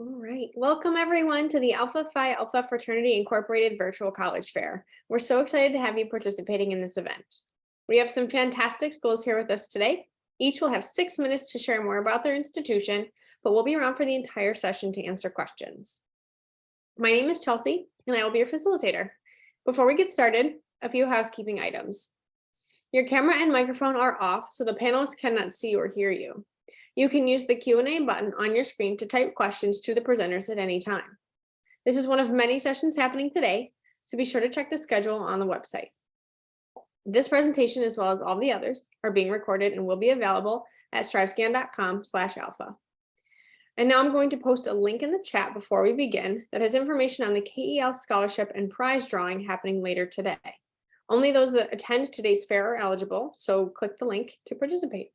All right. Welcome everyone to the Alpha Phi Alpha Fraternity Incorporated Virtual College Fair. We're so excited to have you participating in this event. We have some fantastic schools here with us today. Each will have 6 minutes to share more about their institution, but we'll be around for the entire session to answer questions. My name is Chelsea, and I will be your facilitator. Before we get started, a few housekeeping items. Your camera and microphone are off, so the panelists cannot see or hear you. You can use the Q&A button on your screen to type questions to the presenters at any time. This is one of many sessions happening today, so be sure to check the schedule on the website. This presentation, as well as all the others, are being recorded and will be available at strivescan.com/alpha. And now I'm going to post a link in the chat before we begin that has information on the KEL scholarship and prize drawing happening later today. Only those that attend today's fair are eligible, so click the link to participate.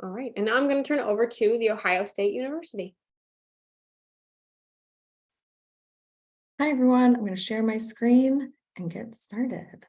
All right, and now I'm going to turn it over to The Ohio State University. Hi, everyone. I'm going to share my screen and get started.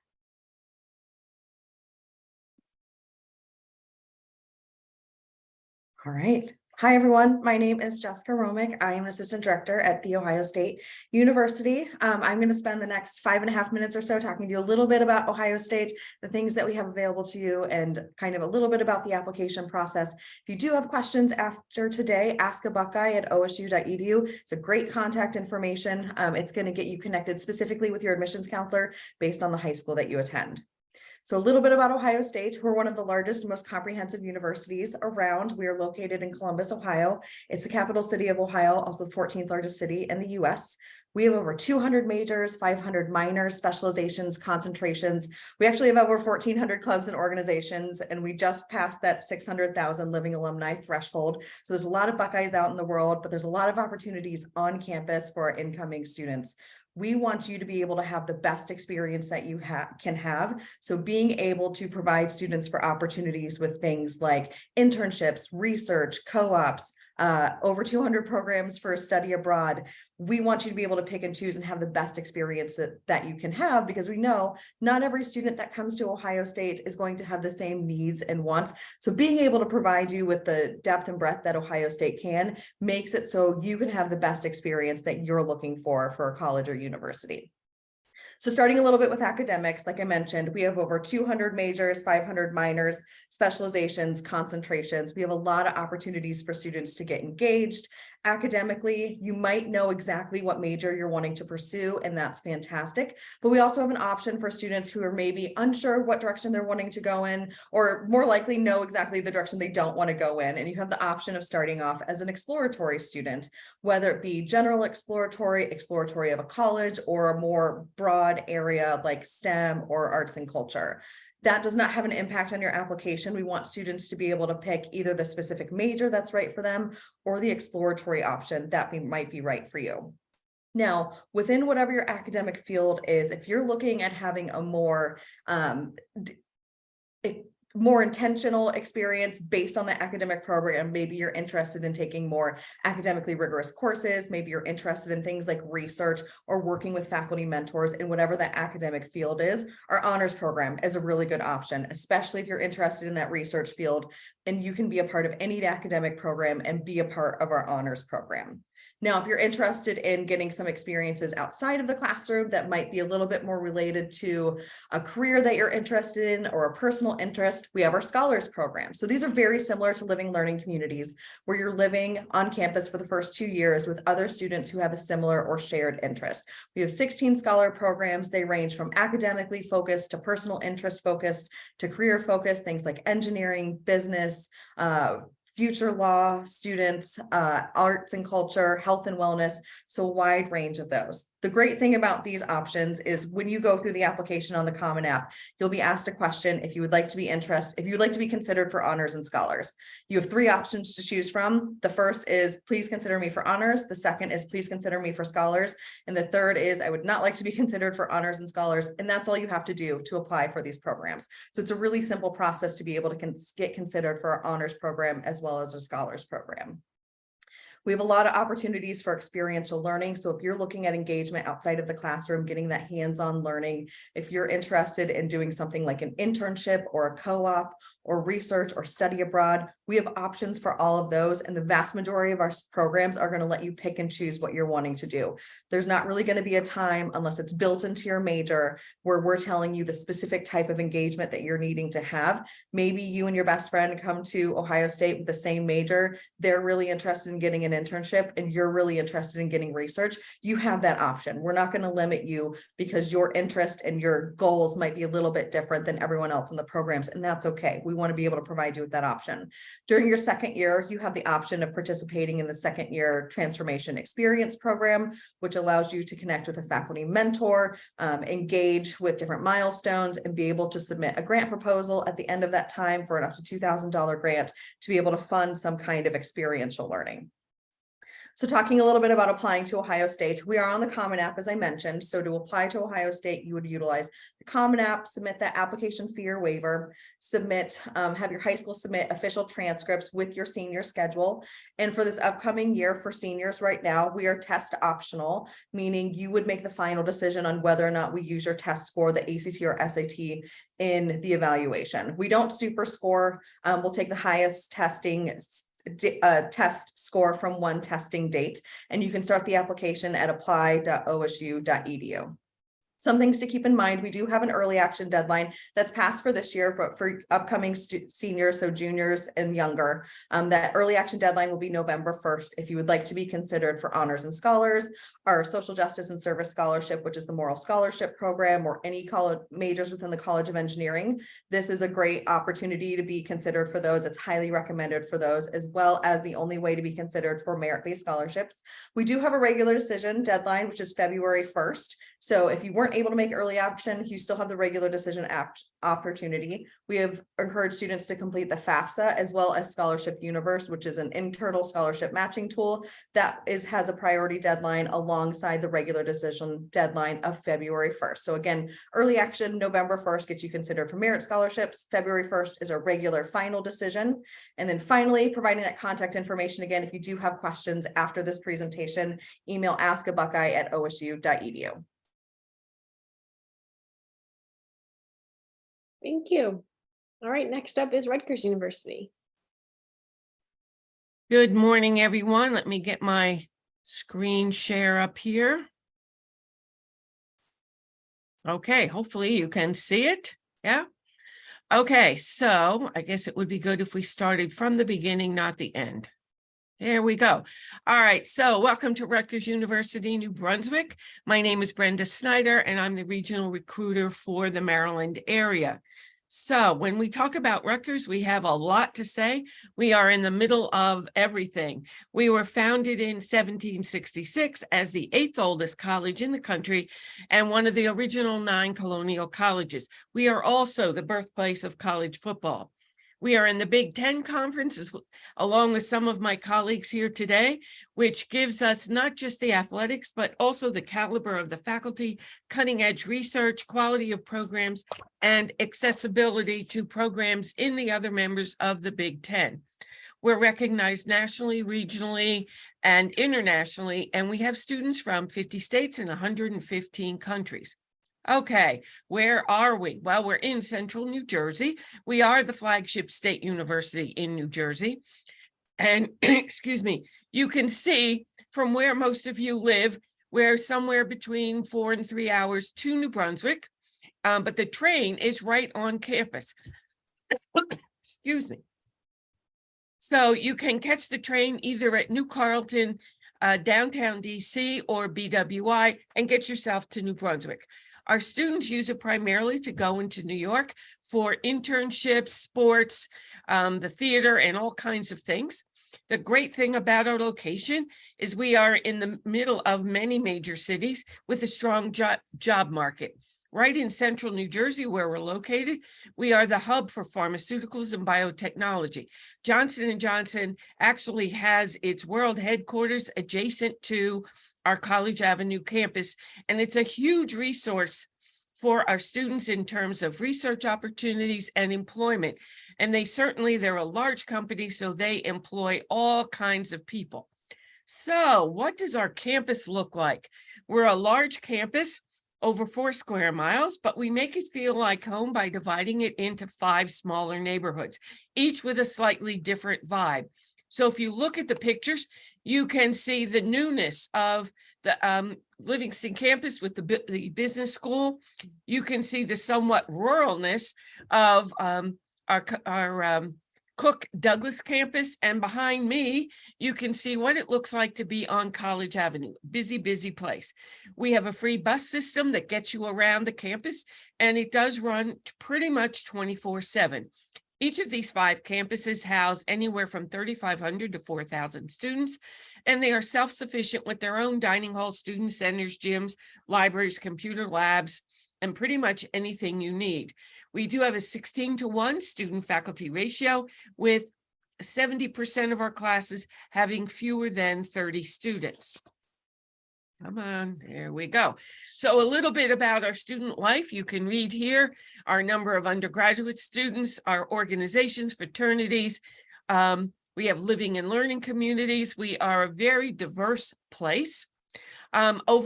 All right. Hi, everyone. My name is Jessica Romick. I am an assistant director at The Ohio State University. I'm going to spend the next 5.5 minutes or so talking to you a little bit about Ohio State, the things that we have available to you, and kind of a little bit about the application process. If you do have questions after today, ask a Buckeye at osu.edu. It's a great contact information. It's going to get you connected specifically with your admissions counselor based on the high school that you attend. So a little bit about Ohio State. We're one of the largest and most comprehensive universities around. We are located in Columbus, Ohio. It's the capital city of Ohio, also the 14th largest city in the US. We have over 200 majors, 500 minors, specializations, concentrations. We actually have over 1,400 clubs and organizations, and we just passed that 600,000 living alumni threshold. So there's a lot of Buckeyes out in the world, but there's a lot of opportunities on campus for our incoming students. We want you to be able to have the best experience that you can have. So being able to provide students for opportunities with things like internships, research, co-ops, over 200 programs for study abroad. We want you to be able to pick and choose and have the best experience that you can have, because we know not every student that comes to Ohio State is going to have the same needs and wants. So being able to provide you with the depth and breadth that Ohio State can makes it so you can have the best experience that you're looking for a college or university. So starting a little bit with academics, like I mentioned, we have over 200 majors, 500 minors, specializations, concentrations. We have a lot of opportunities for students to get engaged. Academically, you might know exactly what major you're wanting to pursue, and that's fantastic. But we also have an option for students who are maybe unsure what direction they're wanting to go in, or more likely know exactly the direction they don't want to go in. And you have the option of starting off as an exploratory student, whether it be general exploratory of a college, or a more broad area like STEM or arts and culture. That does not have an impact on your application. We want students to be able to pick either the specific major that's right for them or the exploratory option that might be right for you. Now, within whatever your academic field is, if you're looking at having a more intentional experience based on the academic program, maybe you're interested in taking more academically rigorous courses, maybe you're interested in things like research or working with faculty mentors in whatever that academic field is, our honors program is a really good option, especially if you're interested in that research field, and you can be a part of any academic program and be a part of our honors program. Now, if you're interested in getting some experiences outside of the classroom that might be a little bit more related to a career that you're interested in or a personal interest, we have our scholars program. So these are very similar to living learning communities, where you're living on campus for the first 2 years with other students who have a similar or shared interest. We have 16 scholar programs. They range from academically focused to personal interest focused to career focused, things like engineering, business, future law students, arts and culture, health and wellness, so a wide range of those. The great thing about these options is when you go through the application on the Common App, you'll be asked a question if you would like to be considered for honors and scholars. You have 3 options to choose from. The first is please consider me for honors. The second is please consider me for scholars. And the third is I would not like to be considered for honors and scholars. And that's all you have to do to apply for these programs. So it's a really simple process to be able to get considered for our honors program as well as a scholars program. We have a lot of opportunities for experiential learning. So if you're looking at engagement outside of the classroom, getting that hands-on learning, if you're interested in doing something like an internship or a co-op or research or study abroad, we have options for all of those. And the vast majority of our programs are going to let you pick and choose what you're wanting to do. There's not really going to be a time, unless it's built into your major, where we're telling you the specific type of engagement that you're needing to have. Maybe you and your best friend come to Ohio State with the same major. They're really interested in getting an internship and you're really interested in getting research. You have that option. We're not going to limit you because your interest and your goals might be a little bit different than everyone else in the programs, and that's okay. We want to be able to provide you with that option. During your second year, you have the option of participating in the second year transformation experience program, which allows you to connect with a faculty mentor, engage with different milestones, and be able to submit a grant proposal at the end of that time for an up to $2,000 grant to be able to fund some kind of experiential learning. So talking a little bit about applying to Ohio State, we are on the Common App, as I mentioned. So to apply to Ohio State, you would utilize the Common App, submit that application fee or waiver, have your high school submit official transcripts with your senior schedule. And for this upcoming year for seniors right now, we are test optional, meaning you would make the final decision on whether or not we use your test score, the ACT or SAT, in the evaluation. We don't super score. We'll take the highest test score from one testing date, and you can start the application at apply.osu.edu. Some things to keep in mind: we do have an early action deadline that's passed for this year, but for upcoming seniors, so juniors and younger, that early action deadline will be November 1st. If you would like to be considered for honors and scholars, our social justice and service scholarship, which is the moral scholarship program, or any college majors within the College of Engineering, this is a great opportunity to be considered for those. It's highly recommended for those, as well as the only way to be considered for merit-based scholarships. We do have a regular decision deadline, which is February 1st. So if you weren't able to make early action, you still have the regular decision opportunity. We have encouraged students to complete the FAFSA, as well as Scholarship Universe, which is an internal scholarship matching tool that has a priority deadline alongside the regular decision deadline of February 1st. So again, early action November 1st gets you considered for merit scholarships. February 1st is a regular final decision. And then finally, providing that contact information again, if you do have questions after this presentation, email askabuckeye@osu.edu. Thank you. All right, next up is Rutgers University. Good morning, everyone. Let me get my screen share up here. Okay, hopefully you can see it. Yeah. Okay, so I guess it would be good if we started from the beginning, not the end. There we go. All right, so welcome to Rutgers University, New Brunswick. My name is Brenda Snyder, and I'm the regional recruiter for the Maryland area. So when we talk about Rutgers, we have a lot to say. We are in the middle of everything. We were founded in 1766 as the 8th oldest college in the country and one of the original 9 colonial colleges. We are also the birthplace of college football. We are in the Big Ten Conference, along with some of my colleagues here today, which gives us not just the athletics, but also the caliber of the faculty, cutting-edge research, quality of programs, and accessibility to programs in the other members of the Big Ten. We're recognized nationally, regionally, and internationally, and we have students from 50 states and 115 countries. Okay, where are we? Well, we're in central New Jersey. We are the flagship state university in New Jersey. And excuse me, you can see from where most of you live, we're somewhere between 4 and 3 hours to New Brunswick, but the train is right on campus. Excuse me. So you can catch the train either at New Carlton, downtown DC, or BWI, and get yourself to New Brunswick. Our students use it primarily to go into New York for internships, sports, the theater, and all kinds of things. The great thing about our location is we are in the middle of many major cities with a strong job market. Right in central New Jersey, where we're located, we are the hub for pharmaceuticals and biotechnology. Johnson & Johnson actually has its world headquarters adjacent to our College Avenue campus, and it's a huge resource for our students in terms of research opportunities and employment. And they're a large company, so they employ all kinds of people. So what does our campus look like? We're a large campus, over 4 square miles, but we make it feel like home by dividing it into 5 smaller neighborhoods, each with a slightly different vibe. So if you look at the pictures, you can see the newness of the Livingston campus with the business school. You can see the somewhat ruralness of our Cook Douglas campus, and behind me, you can see what it looks like to be on College Avenue. Busy, busy place. We have a free bus system that gets you around the campus, and it does run pretty much 24/7. Each of these 5 campuses house anywhere from 3,500 to 4,000 students, and they are self-sufficient with their own dining halls, student centers, gyms, libraries, computer labs, and pretty much anything you need. We do have a 16-to-1 student-faculty ratio, with 70% of our classes having fewer than 30 students. Come on, there we go. So a little bit about our student life. You can read here our number of undergraduate students, our organizations, fraternities. We have living and learning communities. We are a very diverse place.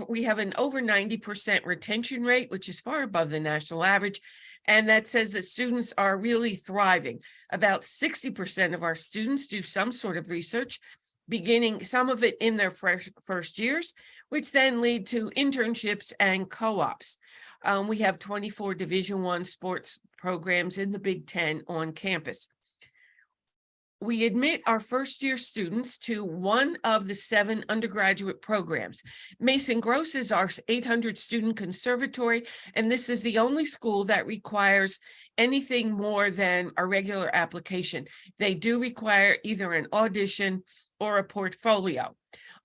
We have an over 90% retention rate, which is far above the national average. And that says that students are really thriving. About 60% of our students do some sort of research, beginning some of it in their first years, which then lead to internships and co-ops. We have 24 Division I sports programs in the Big Ten on campus. We admit our first-year students to one of the 7 undergraduate programs. Mason Gross is our 800-student conservatory, and this is the only school that requires anything more than a regular application. They do require either an audition or a portfolio.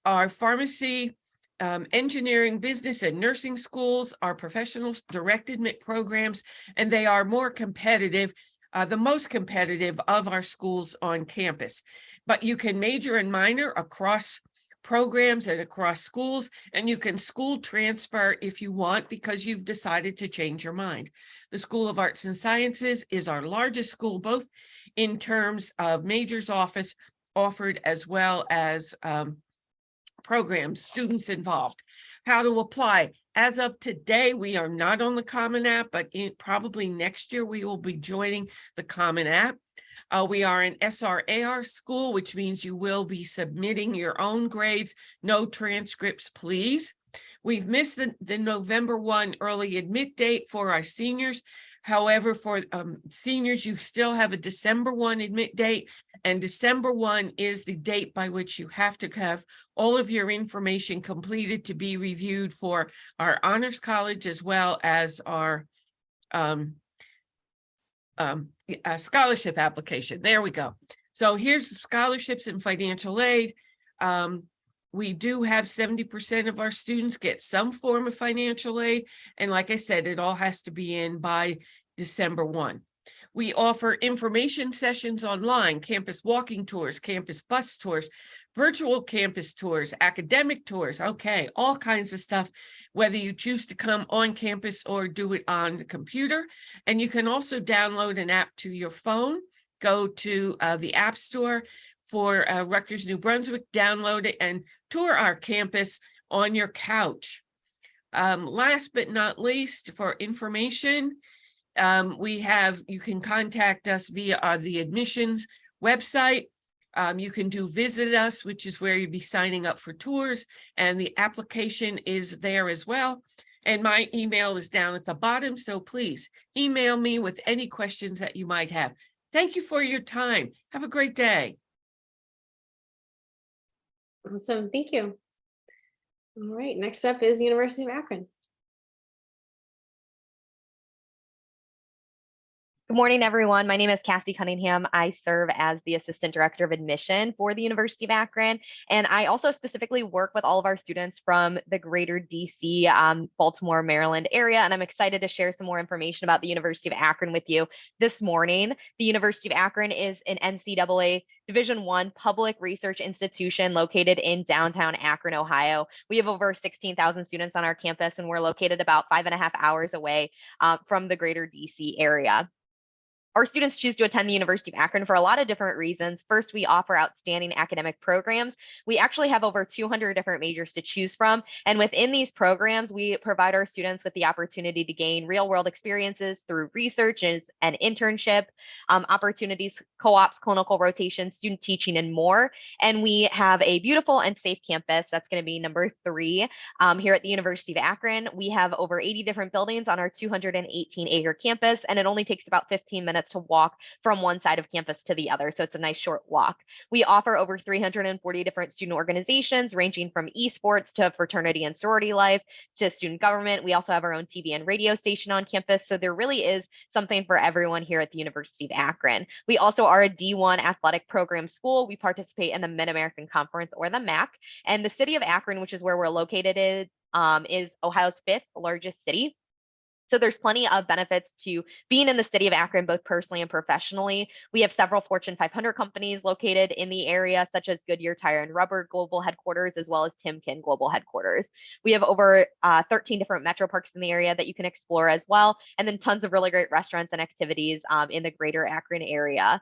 Our pharmacy, engineering, business, and nursing schools are professional direct admit programs, and they are more competitive, the most competitive of our schools on campus. But you can major and minor across programs and across schools, and you can school transfer if you want, because you've decided to change your mind. The School of Arts and Sciences is our largest school, both in terms of majors offered as well as programs, students involved. How to apply. As of today, we are not on the Common App, but probably next year we will be joining the Common App. We are an SRAR school, which means you will be submitting your own grades. No transcripts, please. We've missed the November 1 early admit date for our seniors. However, for seniors, you still have a December 1 admit date, and December 1 is the date by which you have to have all of your information completed to be reviewed for our honors college, as well as our scholarship application. There we go. So here's the scholarships and financial aid. We do have 70% of our students get some form of financial aid. And like I said, it all has to be in by December 1. We offer information sessions online, campus walking tours, campus bus tours, virtual campus tours, academic tours, okay, all kinds of stuff, whether you choose to come on campus or do it on the computer. And you can also download an app to your phone. Go to the App Store for Rutgers, New Brunswick, download it and tour our campus on your couch. Last but not least, for information, you can contact us via the admissions website. You can visit us, which is where you'll be signing up for tours, and the application is there as well. And my email is down at the bottom, so please email me with any questions that you might have. Thank you for your time. Have a great day. Awesome, thank you. All right, next up is the University of Akron. Good morning, everyone. My name is Cassie Cunningham. I serve as the Assistant Director of Admission for the University of Akron, and I also specifically work with all of our students from the greater DC, Baltimore, Maryland area, and I'm excited to share some more information about the University of Akron with you this morning. The University of Akron is an NCAA Division I public research institution located in downtown Akron, Ohio. We have over 16,000 students on our campus, and we're located about 5.5 hours away from the greater DC area. Our students choose to attend the University of Akron for a lot of different reasons. First, we offer outstanding academic programs. We actually have over 200 different majors to choose from. And within these programs, we provide our students with the opportunity to gain real world experiences through research and internship, opportunities, co-ops, clinical rotations, student teaching, and more. And we have a beautiful and safe campus. That's going to be number 3 here at the University of Akron. We have over 80 different buildings on our 218-acre campus, and it only takes about 15 minutes to walk from one side of campus to the other. So it's a nice short walk. We offer over 340 different student organizations, ranging from esports to fraternity and sorority life to student government. We also have our own TV and radio station on campus. So there really is something for everyone here at the University of Akron. We also are a D1 athletic program school. We participate in the Mid-American Conference, or the MAC. And the city of Akron, which is where we're located, is Ohio's 5th largest city. So there's plenty of benefits to being in the city of Akron, both personally and professionally. We have several Fortune 500 companies located in the area, such as Goodyear Tire and Rubber Global Headquarters, as well as Timken Global Headquarters. We have over 13 different metro parks in the area that you can explore as well, and then tons of really great restaurants and activities in the greater Akron area.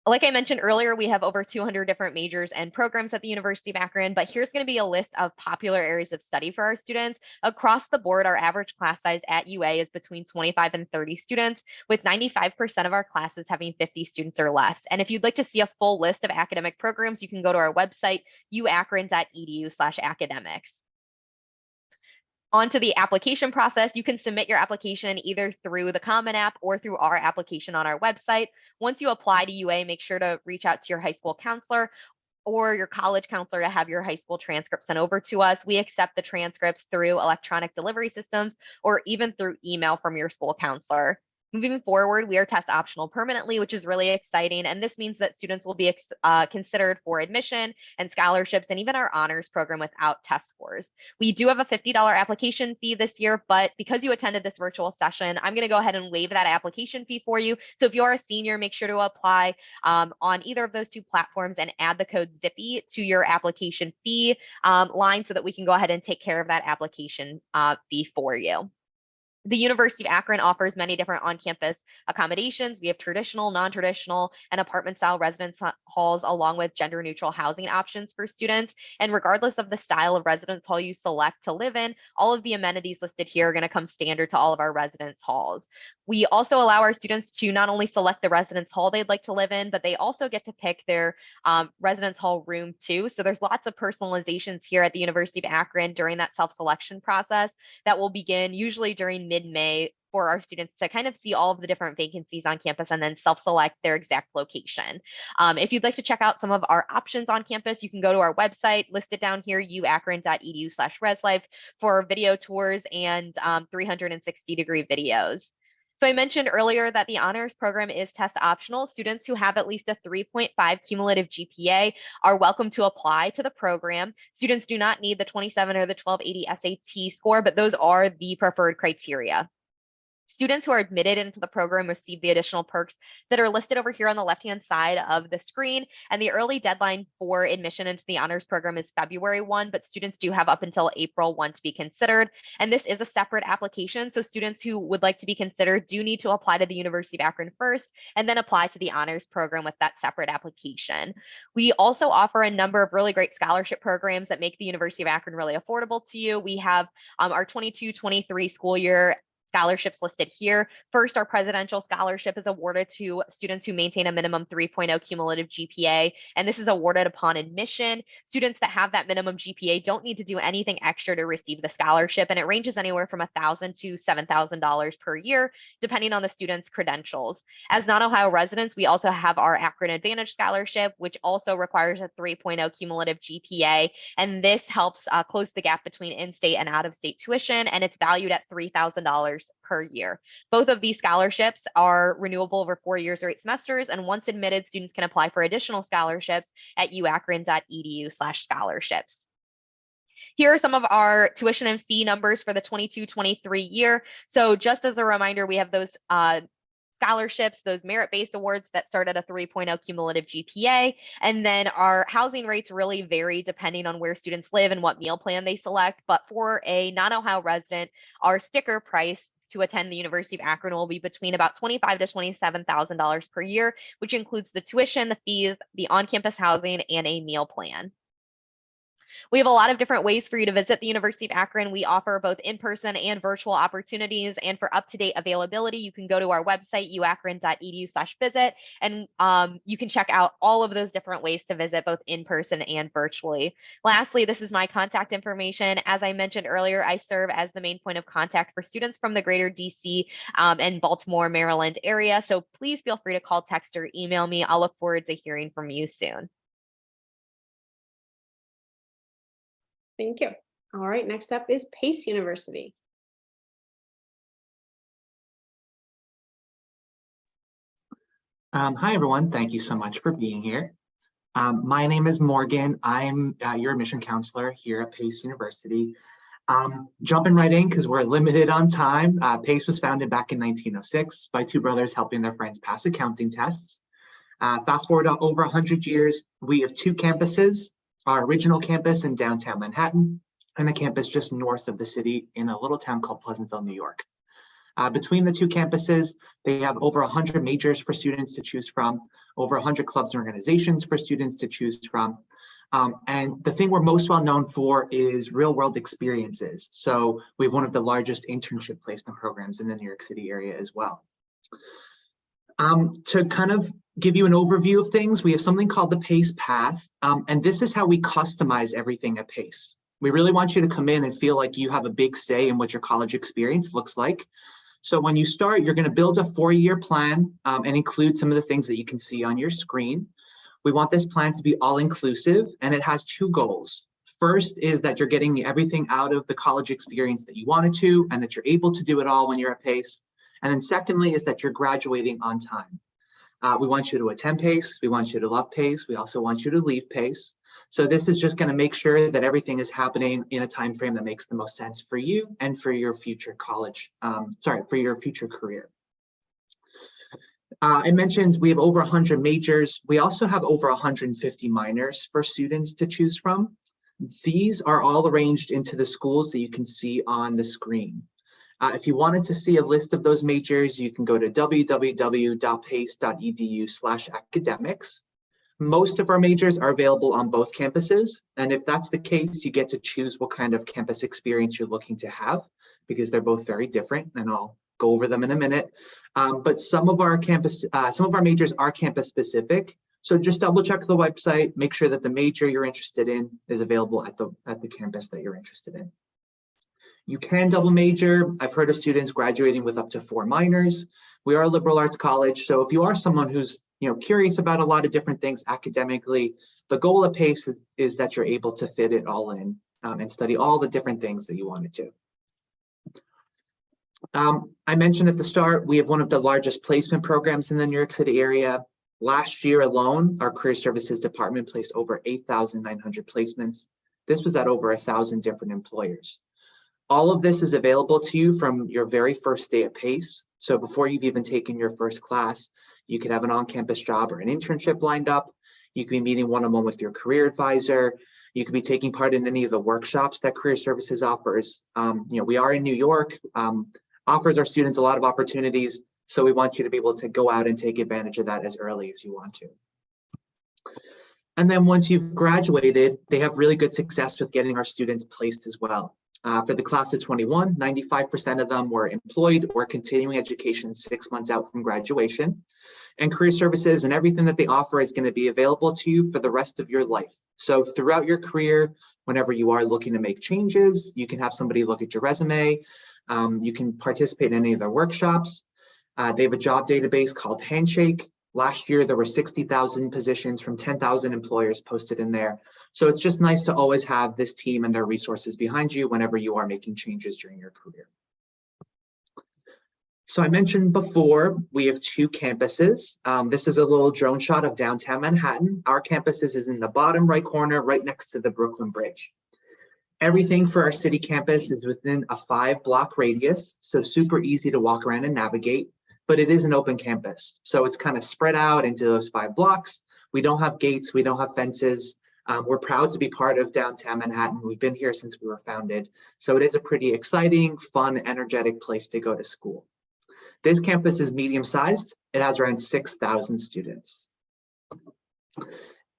Like I mentioned earlier, we have over 200 different majors and programs at the University of Akron, but here's going to be a list of popular areas of study for our students. Across the board, our average class size at UA is between 25 and 30 students, with 95% of our classes having 50 students or less. And if you'd like to see a full list of academic programs, you can go to our website, uakron.edu/academics. Onto the application process. You can submit your application either through the Common App or through our application on our website. Once you apply to UA, make sure to reach out to your high school counselor or your college counselor to have your high school transcripts sent over to us. We accept the transcripts through electronic delivery systems or even through email from your school counselor. Moving forward, we are test optional permanently, which is really exciting. And this means that students will be considered for admission and scholarships and even our honors program without test scores. We do have a $50 application fee this year, but because you attended this virtual session, I'm going to go ahead and waive that application fee for you. So if you are a senior, make sure to apply on either of those 2 platforms and add the code ZIPPY to your application fee line so that we can go ahead and take care of that application fee for you. The University of Akron offers many different on-campus accommodations. We have traditional, non-traditional, and apartment-style residence halls, along with gender-neutral housing options for students. And regardless of the style of residence hall you select to live in, all of the amenities listed here are going to come standard to all of our residence halls. We also allow our students to not only select the residence hall they'd like to live in, but they also get to pick their residence hall room too. So there's lots of personalizations here at the University of Akron during that self-selection process that will begin usually during mid-May for our students to kind of see all of the different vacancies on campus and then self-select their exact location. If you'd like to check out some of our options on campus, you can go to our website, listed down here, uakron.edu/reslife, for video tours and 360-degree videos. So I mentioned earlier that the honors program is test optional. Students who have at least a 3.5 cumulative GPA are welcome to apply to the program. Students do not need the 27 or the 1280 SAT score, but those are the preferred criteria. Students who are admitted into the program receive the additional perks that are listed over here on the left-hand side of the screen. And the early deadline for admission into the honors program is February 1, but students do have up until April 1 to be considered. And this is a separate application. So students who would like to be considered do need to apply to the University of Akron first, and then apply to the honors program with that separate application. We also offer a number of really great scholarship programs that make the University of Akron really affordable to you. We have our 22-23 school year scholarships listed here. First, our presidential scholarship is awarded to students who maintain a minimum 3.0 cumulative GPA, and this is awarded upon admission. Students that have that minimum GPA don't need to do anything extra to receive the scholarship, and it ranges anywhere from $1,000 to $7,000 per year, depending on the student's credentials. As non-Ohio residents, we also have our Akron Advantage Scholarship, which also requires a 3.0 cumulative GPA, and this helps close the gap between in-state and out-of-state tuition, and it's valued at $3,000 per year. Both of these scholarships are renewable over 4 years or 8 semesters, and once admitted, students can apply for additional scholarships at uakron.edu/scholarships. Here are some of our tuition and fee numbers for the 22-23 year. So just as a reminder, we have those scholarships, those merit-based awards that start at a 3.0 cumulative GPA. And then our housing rates really vary depending on where students live and what meal plan they select. But for a non-Ohio resident, our sticker price to attend the University of Akron will be between about $25,000 to $27,000 per year, which includes the tuition, the fees, the on-campus housing, and a meal plan. We have a lot of different ways for you to visit the University of Akron. We offer both in-person and virtual opportunities. And for up-to-date availability, you can go to our website, uakron.edu/visit, and you can check out all of those different ways to visit both in person and virtually. Lastly, this is my contact information. As I mentioned earlier, I serve as the main point of contact for students from the greater DC and Baltimore, Maryland area. So please feel free to call, text, or email me. I'll look forward to hearing from you soon. Thank you. All right, next up is Pace University. Hi, everyone. Thank you so much for being here. My name is Morgan. I'm your admission counselor here at Pace University. Jumping right in because we're limited on time. Pace was founded back in 1906 by two brothers helping their friends pass accounting tests. Fast forward over 100 years, we have two campuses. Our original campus in downtown Manhattan, and a campus just north of the city in a little town called Pleasantville, New York. Between the two campuses, they have over 100 majors for students to choose from, over 100 clubs and organizations for students to choose from. And the thing we're most well known for is real world experiences. So we have one of the largest internship placement programs in the New York City area as well. To kind of give you an overview of things, we have something called the PACE Path, and this is how we customize everything at PACE. We really want you to come in and feel like you have a big say in what your college experience looks like. So when you start, you're going to build a 4-year plan and include some of the things that you can see on your screen. We want this plan to be all-inclusive, and it has 2 goals. First is that you're getting everything out of the college experience that you wanted to, and that you're able to do it all when you're at PACE. And then secondly is that you're graduating on time. We want you to attend PACE. We want you to love PACE. We also want you to leave PACE. So this is just going to make sure that everything is happening in a time frame that makes the most sense for you and for your future college, for your future career. I mentioned we have over 100 majors. We also have over 150 minors for students to choose from. These are all arranged into the schools that you can see on the screen. If you wanted to see a list of those majors, you can go to www.pace.edu/academics. Most of our majors are available on both campuses. And if that's the case, you get to choose what kind of campus experience you're looking to have, because they're both very different, and I'll go over them in a minute. But some of our majors are campus specific. So just double check the website, make sure that the major you're interested in is available at the campus that you're interested in. You can double major. I've heard of students graduating with up to 4 minors. We are a liberal arts college, so if you are someone who's curious about a lot of different things academically, the goal of PACE is that you're able to fit it all in and study all the different things that you wanted to. I mentioned at the start, we have one of the largest placement programs in the New York City area. Last year alone, our Career Services Department placed over 8,900 placements. This was at over 1,000 different employers. All of this is available to you from your very first day at PACE. So before you've even taken your first class, you could have an on-campus job or an internship lined up. You could be meeting one-on-one with your career advisor. You could be taking part in any of the workshops that Career Services offers. We are in New York, offers our students a lot of opportunities. So we want you to be able to go out and take advantage of that as early as you want to. And then once you've graduated, they have really good success with getting our students placed as well. For the class of 21, 95% of them were employed or continuing education 6 months out from graduation. And Career Services and everything that they offer is going to be available to you for the rest of your life. So throughout your career, whenever you are looking to make changes, you can have somebody look at your resume. You can participate in any of their workshops. They have a job database called Handshake. Last year, there were 60,000 positions from 10,000 employers posted in there. So it's just nice to always have this team and their resources behind you whenever you are making changes during your career. So I mentioned before, we have 2 campuses. This is a little drone shot of downtown Manhattan. Our campus is in the bottom right corner, right next to the Brooklyn Bridge. Everything for our city campus is within a 5-block radius, so super easy to walk around and navigate. But it is an open campus. So it's kind of spread out into those 5 blocks. We don't have gates, we don't have fences. We're proud to be part of downtown Manhattan. We've been here since we were founded. So it is a pretty exciting, fun, energetic place to go to school. This campus is medium-sized. It has around 6,000 students.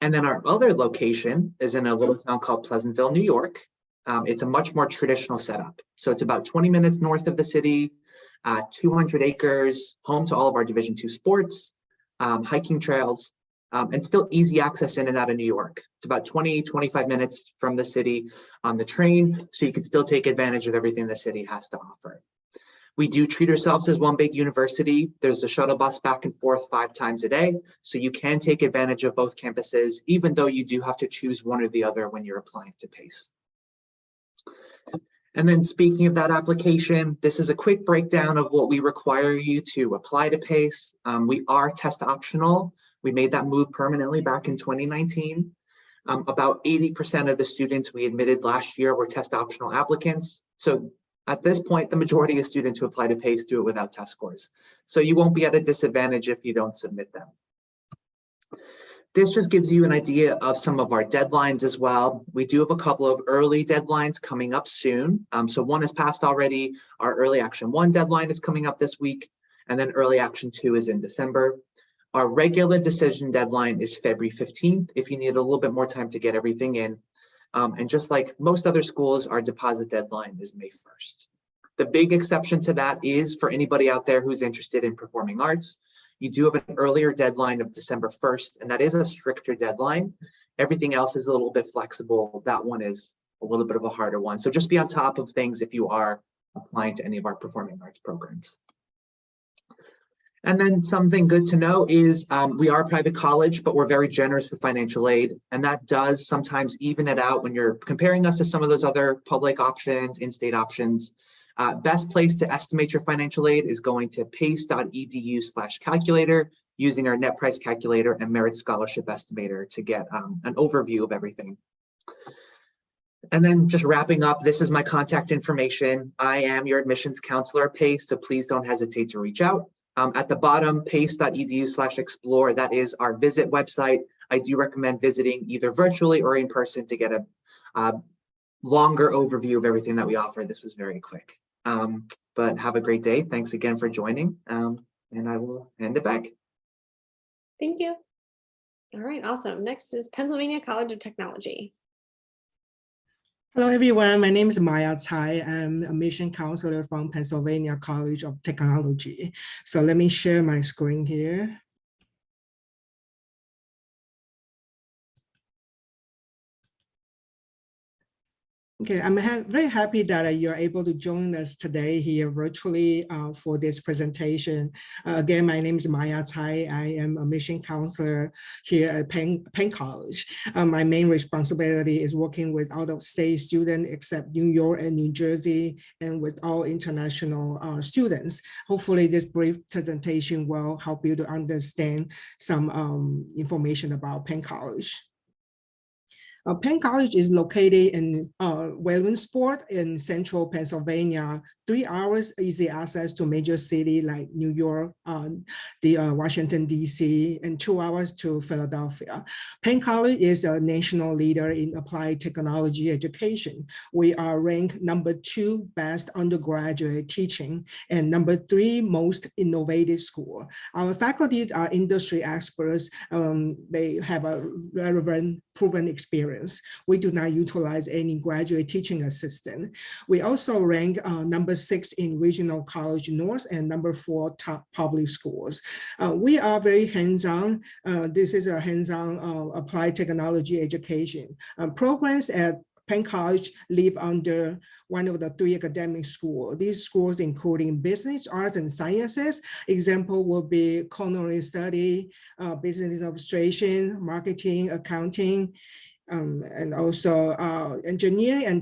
And then our other location is in a little town called Pleasantville, New York. It's a much more traditional setup. So it's about 20 minutes north of the city, 200 acres, home to all of our Division II sports, hiking trails, and still easy access in and out of New York. It's about 20-25 minutes from the city on the train, so you can still take advantage of everything the city has to offer. We do treat ourselves as one big university. There's a shuttle bus back and forth 5 times a day, so you can take advantage of both campuses, even though you do have to choose one or the other when you're applying to PACE. And then speaking of that application, this is a quick breakdown of what we require you to apply to PACE. We are test optional. We made that move permanently back in 2019. About 80% of the students we admitted last year were test optional applicants. So at this point, the majority of students who apply to PACE do it without test scores. So you won't be at a disadvantage if you don't submit them. This just gives you an idea of some of our deadlines as well. We do have a couple of early deadlines coming up soon. So one is passed already. Our early action 1 deadline is coming up this week, and then early action 2 is in December. Our regular decision deadline is February 15th if you need a little bit more time to get everything in. And just like most other schools, our deposit deadline is May 1st. The big exception to that is for anybody out there who's interested in performing arts. You do have an earlier deadline of December 1st, and that is a stricter deadline. Everything else is a little bit flexible. That one is a little bit of a harder one. So just be on top of things if you are applying to any of our performing arts programs. And then something good to know is we are a private college, but we're very generous with financial aid. And that does sometimes even it out when you're comparing us to some of those other public options, in-state options. Best place to estimate your financial aid is going to pace.edu/calculator using our net price calculator and merit scholarship estimator to get an overview of everything. And then just wrapping up, this is my contact information. I am your admissions counselor at PACE, so please don't hesitate to reach out. At the bottom, pace.edu/explore, that is our visit website. I do recommend visiting either virtually or in person to get a longer overview of everything that we offer. This was very quick. But have a great day. Thanks again for joining. And I will hand it back. Thank you. All right, awesome. Next is Pennsylvania College of Technology. Hello, everyone. My name is Maya Tsai. I'm a mission counselor from Pennsylvania College of Technology. So let me share my screen here. Okay, I'm very happy that you're able to join us today here virtually for this presentation. Again, my name is Maya Tsai. I am a mission counselor here at Penn College. My main responsibility is working with out-of-state students except New York and New Jersey, and with all international students. Hopefully this brief presentation will help you to understand some information about Penn College. Penn College is located in Williamsport in central Pennsylvania. 3 hours easy access to major city like New York, Washington, D.C., and 2 hours to Philadelphia. Penn College is a national leader in applied technology education. We are ranked #2 best undergraduate teaching and #3 most innovative school. Our faculty are industry experts. They have a relevant proven experience. We do not utilize any graduate teaching assistant. We also rank #6 in regional college north and #4 top public schools. We are very hands-on. This is a hands-on applied technology education. Programs at Penn College live under one of the 3 academic schools. These schools including business, arts, and sciences. Example will be culinary study, business administration, marketing, accounting, and also engineering and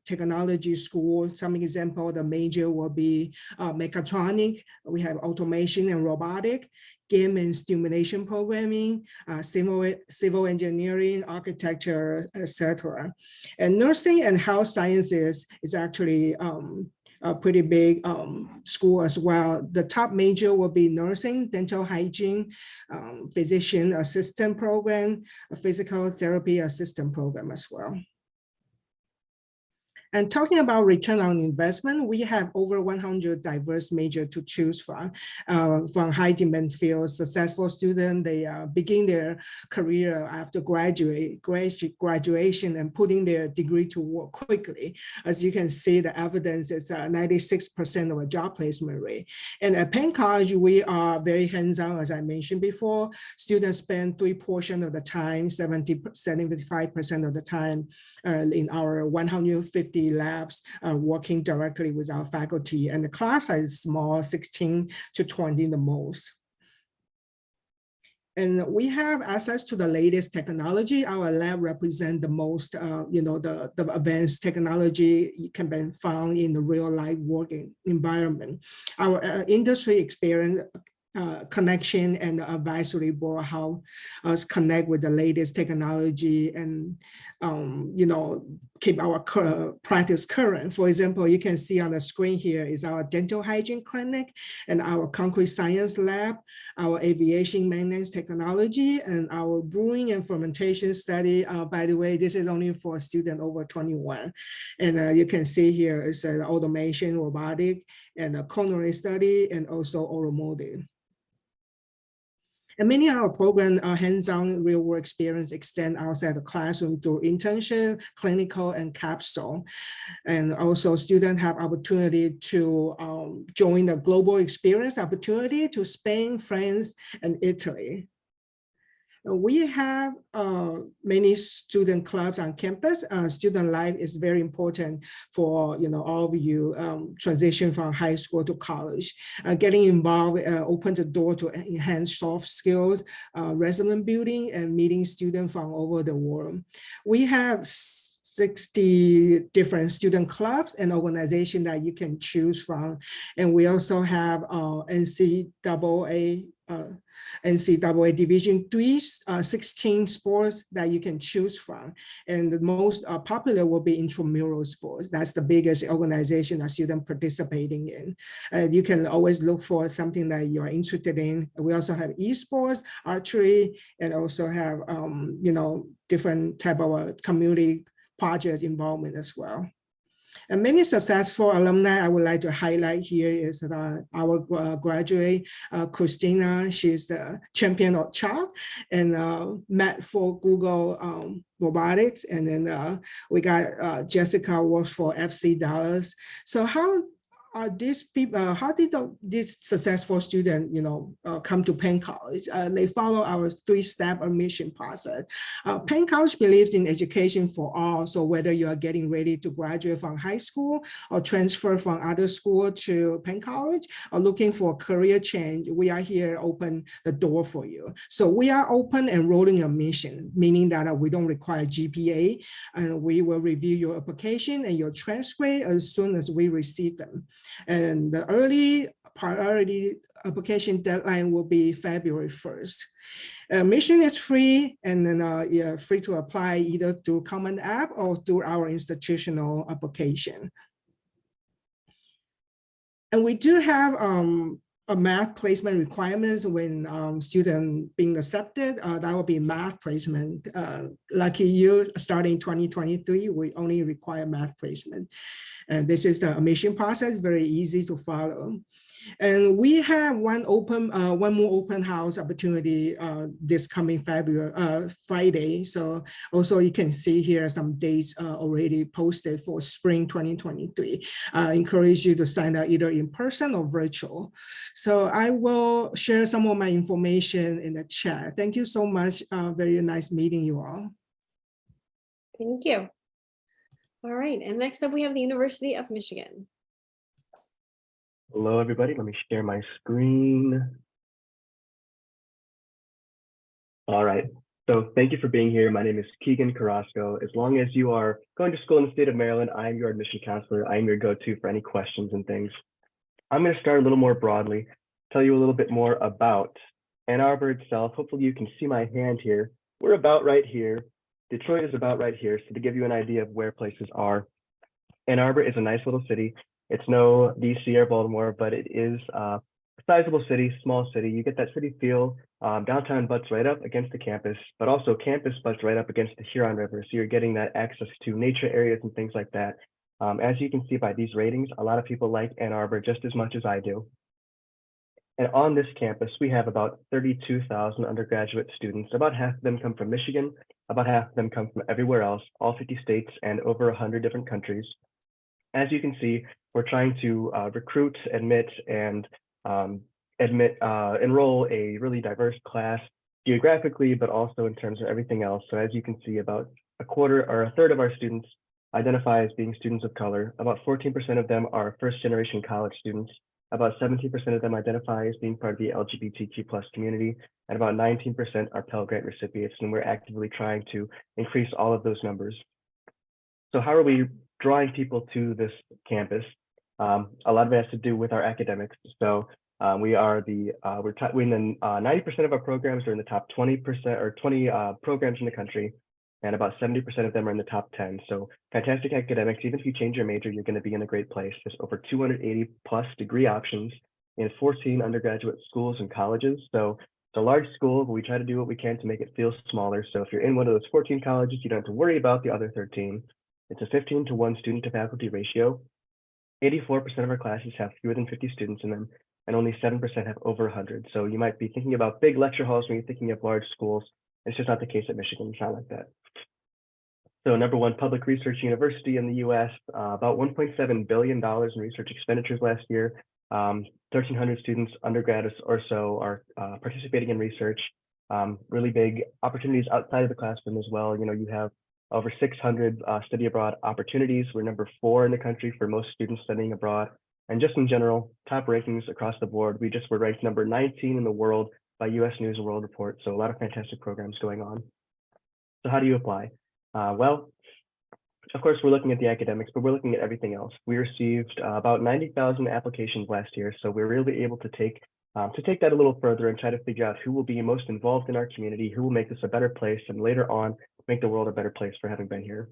technology school. Some example, the major will be mechatronic. We have automation and robotic, game and stimulation programming, civil engineering, architecture, etc. And nursing and health sciences is actually a pretty big school as well. The top major will be nursing, dental hygiene, physician assistant program, a physical therapy assistant program as well. And talking about return on investment, we have over 100 diverse majors to choose from high demand fields. Successful students, they begin their career after graduation and putting their degree to work quickly. As you can see, the evidence is 96% of a job placement rate. And at Penn College, we are very hands-on, as I mentioned before. Students spend 3 portions of the time, 75% of the time in our 150 labs working directly with our faculty, and the class size is small, 16 to 20 the most. And we have access to the latest technology. Our lab represents the most, the advanced technology can be found in the real life working environment. Our industry experience connection and the advisory board help us connect with the latest technology and keep our practice current. For example, you can see on the screen here is our dental hygiene clinic and our concrete science lab, our aviation maintenance technology, and our brewing and fermentation study. By the way, this is only for a student over 21. And you can see here is automation, robotic, and a culinary study, and also automotive. And many of our programs are hands-on real-world experience extend outside the classroom through internship, clinical, and capstone. And also students have opportunity to join the global experience opportunity to Spain, France, and Italy. We have many student clubs on campus. Student life is very important for all of you transition from high school to college. Getting involved opens the door to enhance soft skills, resume building, and meeting students from all over the world. We have 60 different student clubs and organizations that you can choose from. And we also have NCAA Division III, 16 sports that you can choose from. And the most popular will be intramural sports. That's the biggest organization that students participating in. You can always look for something that you're interested in. We also have esports, archery, and also have, different type of community project involvement as well. And many successful alumni I would like to highlight here is our graduate, Christina. She's the champion of chalk and met for Google robotics. And then we got Jessica works for FC Dallas. So how are these people, how did these successful students, come to Penn College? They follow our 3-step admission process. Penn College believes in education for all. So whether you are getting ready to graduate from high school or transfer from other school to Penn College or looking for a career change, we are here open the door for you. So we are open and rolling admission, meaning that we don't require GPA, and we will review your application and your transcript as soon as we receive them. And the early priority application deadline will be February 1st. Admission is free, and then you're free to apply either through Common App or through our institutional application. And we do have a math placement requirements when student being accepted. That will be math placement. Lucky you, starting 2023, we only require math placement. And this is the admission process, very easy to follow. And we have one more open house opportunity this coming Friday. So also you can see here some dates already posted for spring 2023. I encourage you to sign up either in person or virtual. So I will share some of my information in the chat. Thank you so much. Very nice meeting you all. Thank you. All right, and next up we have the University of Michigan. Hello, everybody. Let me share my screen. All right. So thank you for being here. My name is Keegan Carrasco. As long as you are going to school in the state of Maryland, I am your admission counselor. I am your go-to for any questions and things. I'm going to start a little more broadly, tell you a little bit more about Ann Arbor itself. Hopefully you can see my hand here. We're about right here. Detroit is about right here. So to give you an idea of where places are, Ann Arbor is a nice little city. It's no DC or Baltimore, but it is a sizable city, small city. You get that city feel. Downtown butts right up against the campus, but also campus butts right up against the Huron River. So you're getting that access to nature areas and things like that. As you can see by these ratings, a lot of people like Ann Arbor just as much as I do. And on this campus, we have about 32,000 undergraduate students. About half of them come from Michigan, about half of them come from everywhere else, all 50 states and over 100 different countries. As you can see, we're trying to recruit, admit, and enroll a really diverse class geographically, but also in terms of everything else. So as you can see, about a quarter or a third of our students identify as being students of color. About 14% of them are first-generation college students. About 17% of them identify as being part of the LGBTQ+ community, and about 19% are Pell Grant recipients, and we're actively trying to increase all of those numbers. So how are we drawing people to this campus? A lot of it has to do with our academics. So we are we're in 90% of our programs are in the top 20% or 20 programs in the country, and about 70% of them are in the top 10. So fantastic academics. Even if you change your major, you're going to be in a great place. There's over 280 plus degree options in 14 undergraduate schools and colleges. So it's a large school, but we try to do what we can to make it feel smaller. So if you're in one of those 14 colleges, you don't have to worry about the other 13. It's a 15-to-1 student to faculty ratio. 84% of our classes have fewer than 50 students in them, and only 7% have over 100. So you might be thinking about big lecture halls when you're thinking of large schools. It's just not the case at Michigan. It's not like that. So #1 public research university in the US, about $1.7 billion in research expenditures last year. 1,300 students, undergraduates or so, are participating in research. Really big opportunities outside of the classroom as well. You know, you have over 600 study abroad opportunities. We're #4 in the country for most students studying abroad. And just in general, top rankings across the board. We just were ranked #19 in the world by US News and World Report. So a lot of fantastic programs going on. So how do you apply? Well, of course, we're looking at the academics, but we're looking at everything else. We received about 90,000 applications last year. So we're really able to take that a little further and try to figure out who will be most involved in our community, who will make this a better place, and later on, make the world a better place for having been here.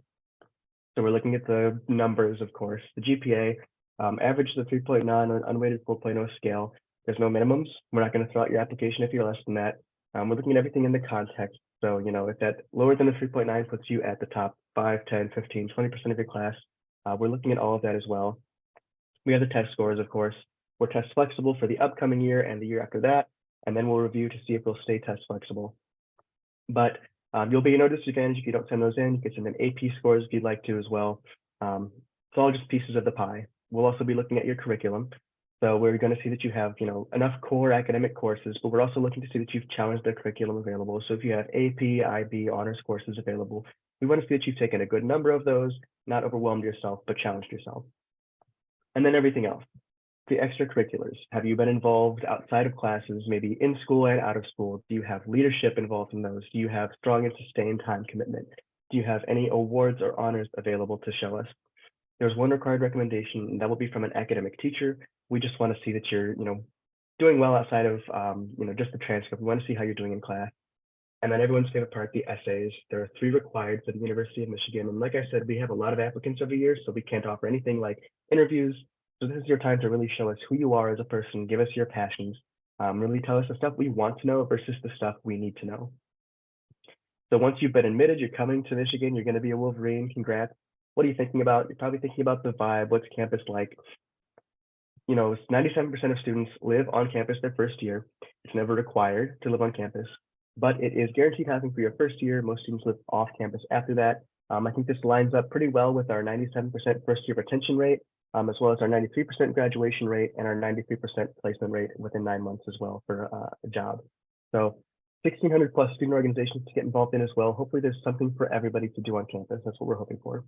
So we're looking at the numbers, of course. The GPA, average is a 3.9 on an unweighted 4.0 scale. There's no minimums. We're not going to throw out your application if you're less than that. We're looking at everything in the context. So, you know, if that lower than the 3.9 puts you at the top 5, 10, 15, 20% of your class, we're looking at all of that as well. We have the test scores, of course. We're test flexible for the upcoming year and the year after that, and then we'll review to see if we'll stay test flexible. But you'll be at no disadvantage if you don't send those in. You can send in AP scores if you'd like to as well. It's all just pieces of the pie. We'll also be looking at your curriculum. So we're going to see that you have, you know, enough core academic courses, but we're also looking to see that you've challenged the curriculum available. So if you have AP, IB, honors courses available, we want to see that you've taken a good number of those, not overwhelmed yourself, but challenged yourself. And then everything else. The extracurriculars. Have you been involved outside of classes, maybe in school and out of school? Do you have leadership involved in those? Do you have strong and sustained time commitment? Do you have any awards or honors available to show us? There's one required recommendation, and that will be from an academic teacher. We just want to see that you're, you know, doing well outside of, you know, just the transcript. We want to see how you're doing in class. And then everyone's favorite part, the essays. There are 3 required for the University of Michigan. And like I said, we have a lot of applicants every year, so we can't offer anything like interviews. So this is your time to really show us who you are as a person, give us your passions, really tell us the stuff we want to know versus the stuff we need to know. So once you've been admitted, you're coming to Michigan, you're going to be a Wolverine, congrats. What are you thinking about? You're probably thinking about the vibe, what's campus like? You know, 97% of students live on campus their first year. It's never required to live on campus, but it is guaranteed housing for your first year. Most students live off campus after that. I think this lines up pretty well with our 97% first year retention rate, as well as our 93% graduation rate and our 93% placement rate within 9 months as well for a job. So 1,600 plus student organizations to get involved in as well. Hopefully there's something for everybody to do on campus. That's what we're hoping for.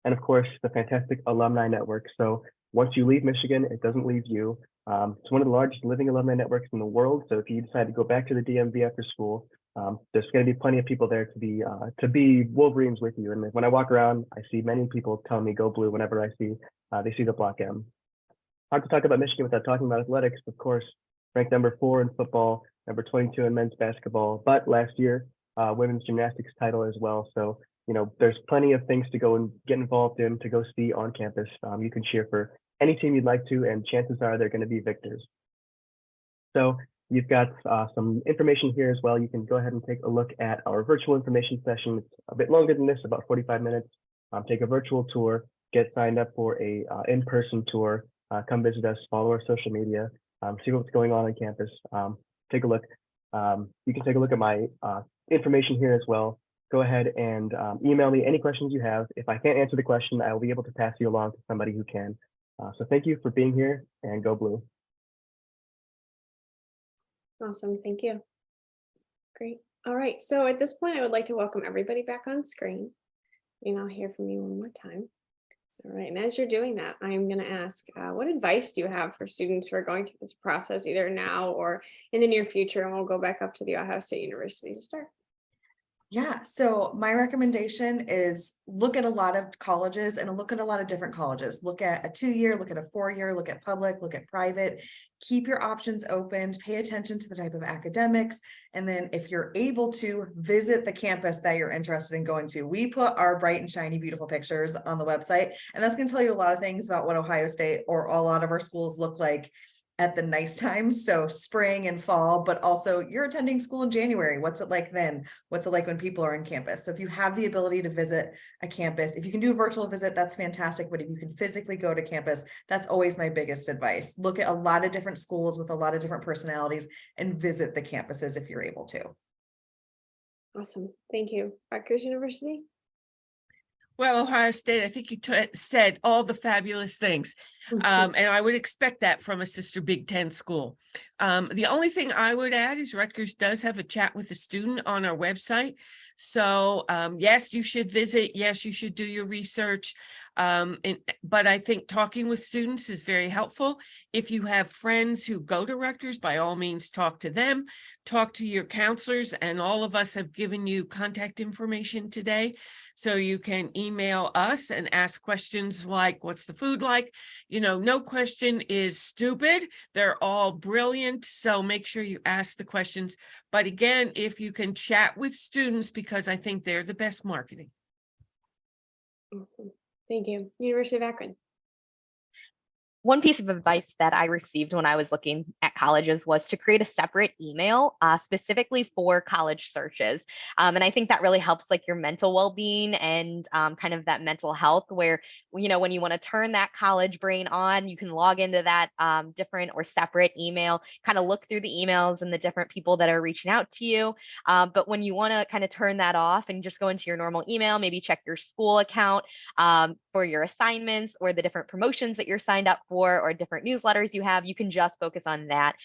And of course, the fantastic alumni network. So once you leave Michigan, it doesn't leave you. It's one of the largest living alumni networks in the world. So if you decide to go back to the DMV after school, there's going to be plenty of people there to be Wolverines with you. And when I walk around, I see many people telling me go blue whenever I see they see the Block M. Hard to talk about Michigan without talking about athletics. Of course, ranked #4 in football, #22 in men's basketball, but last year women's gymnastics title as well. So there's plenty of things to go and get involved in, to go see on campus. You can cheer for any team you'd like to, and chances are they're going to be victors. So you've got some information here as well. You can go ahead and take a look at our virtual information session. It's a bit longer than this, about 45 minutes. Take a virtual tour, get signed up for a in-person tour, come visit us, follow our social media, see what's going on campus. Take a look. You can take a look at my information here as well. Go ahead and email me any questions you have. If I can't answer the question, I will be able to pass you along to somebody who can. So thank you for being here, and go Blue. Awesome, thank you. Great. All right, so at this point, I would like to welcome everybody back on screen. And I'll hear from you one more time. All right, and as you're doing that, I'm going to ask, what advice do you have for students who are going through this process either now or in the near future? And we'll go back up to the Ohio State University to start. Yeah, so my recommendation is look at a lot of colleges and look at a lot of different colleges. Look at a 2-year, look at a 4-year, look at public, look at private. Keep your options open, pay attention to the type of academics. And then if you're able to, visit the campus that you're interested in going to. We put our bright and shiny, beautiful pictures on the website, and that's going to tell you a lot of things about what Ohio State or a lot of our schools look like at the nice times, so spring and fall, but also you're attending school in January. What's it like then? What's it like when people are in campus? So if you have the ability to visit a campus, if you can do a virtual visit, that's fantastic. But if you can physically go to campus, that's always my biggest advice. Look at a lot of different schools with a lot of different personalities and visit the campuses if you're able to. Awesome, thank you. Rutgers University. Well, Ohio State, I think you said all the fabulous things. And I would expect that from a sister Big Ten school. The only thing I would add is Rutgers does have a chat with a student on our website. So yes, you should visit. Yes, you should do your research. But I think talking with students is very helpful. If you have friends who go to Rutgers, by all means, talk to them, talk to your counselors, and all of us have given you contact information today. So you can email us and ask questions like, what's the food like? No question is stupid. They're all brilliant. So make sure you ask the questions. But again, if you can chat with students, because I think they're the best marketing. Awesome, thank you. University of Akron. One piece of advice that I received when I was looking at colleges was to create a separate email specifically for college searches. And I think that really helps like your mental well-being and kind of that mental health where, when you want to turn that college brain on, you can log into that different or separate email, kind of look through the emails and the different people that are reaching out to you. But when you want to kind of turn that off and just go into your normal email, maybe check your school account for your assignments or the different promotions that you're signed up for, or different newsletters you have, you can just focus on that.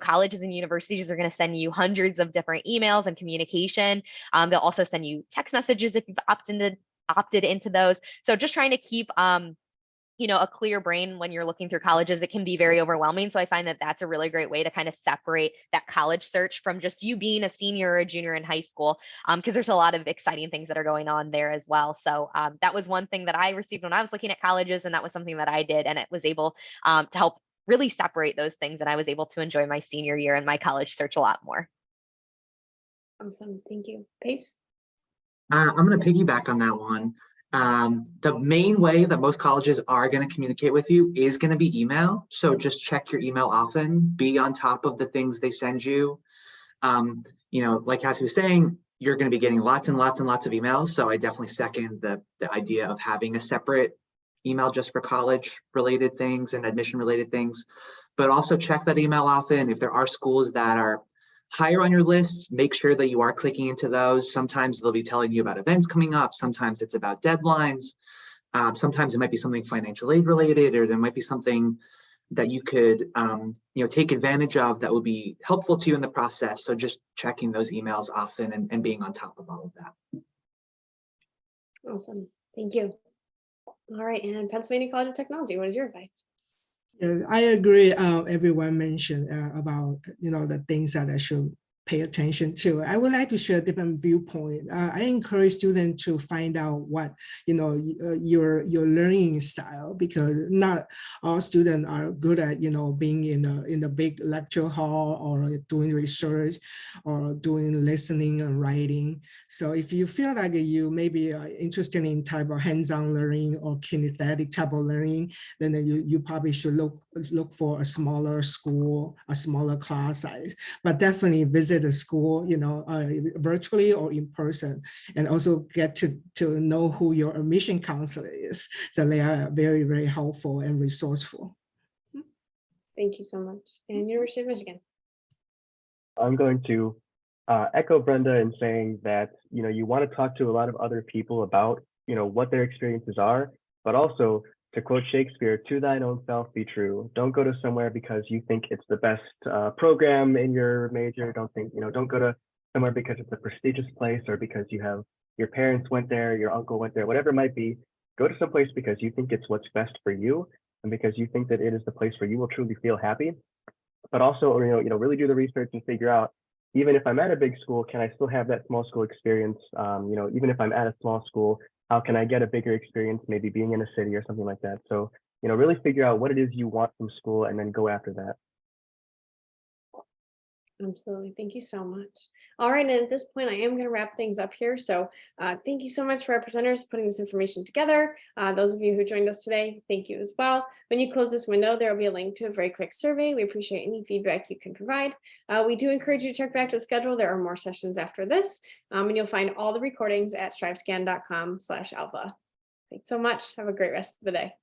Colleges and universities are going to send you hundreds of different emails and communication. They'll also send you text messages if you've opted into those. So just trying to keep a clear brain when you're looking through colleges, it can be very overwhelming. So I find that that's a really great way to kind of separate that college search from just you being a senior or a junior in high school, because there's a lot of exciting things that are going on there as well. So that was one thing that I received when I was looking at colleges, and that was something that I did, and it was able to help really separate those things. And I was able to enjoy my senior year and my college search a lot more. Awesome, thank you. Pace. I'm going to piggyback on that one. The main way that most colleges are going to communicate with you is going to be email. So just check your email often, be on top of the things they send you. Like Cassie was saying, you're going to be getting lots and lots and lots of emails. So I definitely second the idea of having a separate email just for college related things and admission related things, but also check that email often. If there are schools that are higher on your list, make sure that you are clicking into those. Sometimes they'll be telling you about events coming up. Sometimes it's about deadlines. Sometimes it might be something financial aid related, or there might be something that you could take advantage of that would be helpful to you in the process. So just checking those emails often and being on top of all of that. Awesome, thank you. All right, and Pennsylvania College of Technology, what is your advice? Yeah, I agree. Everyone mentioned about the things that I should pay attention to. I would like to share a different viewpoint. I encourage students to find out what, your learning style, because not all students are good at, being in a big lecture hall or doing research or doing listening and writing. So if you feel like you maybe are interested in type of hands-on learning or kinesthetic type of learning, then you probably should look for a smaller school, a smaller class size, but definitely visit a school, virtually or in person, and also get to know who your admission counselor is. So they are very, very helpful and resourceful. Thank you so much. And University of Michigan. I'm going to echo Brenda in saying that, you want to talk to a lot of other people about, what their experiences are, but also, to quote Shakespeare, to thine own self be true. Don't go to somewhere because you think it's the best program in your major. Don't go to somewhere because it's a prestigious place or because your parents went there, your uncle went there, whatever it might be. Go to some place because you think it's what's best for you and because you think that it is the place where you will truly feel happy. But also, really do the research and figure out, even if I'm at a big school, can I still have that small school experience? Even if I'm at a small school, how can I get a bigger experience, maybe being in a city or something like that? So, really figure out what it is you want from school and then go after that. Absolutely. Thank you so much. All right. And at this point, I am going to wrap things up here. So thank you so much for our presenters putting this information together. Those of you who joined us today, thank you as well. When you close this window, there will be a link to a very quick survey. We appreciate any feedback you can provide. We do encourage you to check back to the schedule. There are more sessions after this, and you'll find all the recordings at strivescan.com/alpha. Thanks so much. Have a great rest of the day.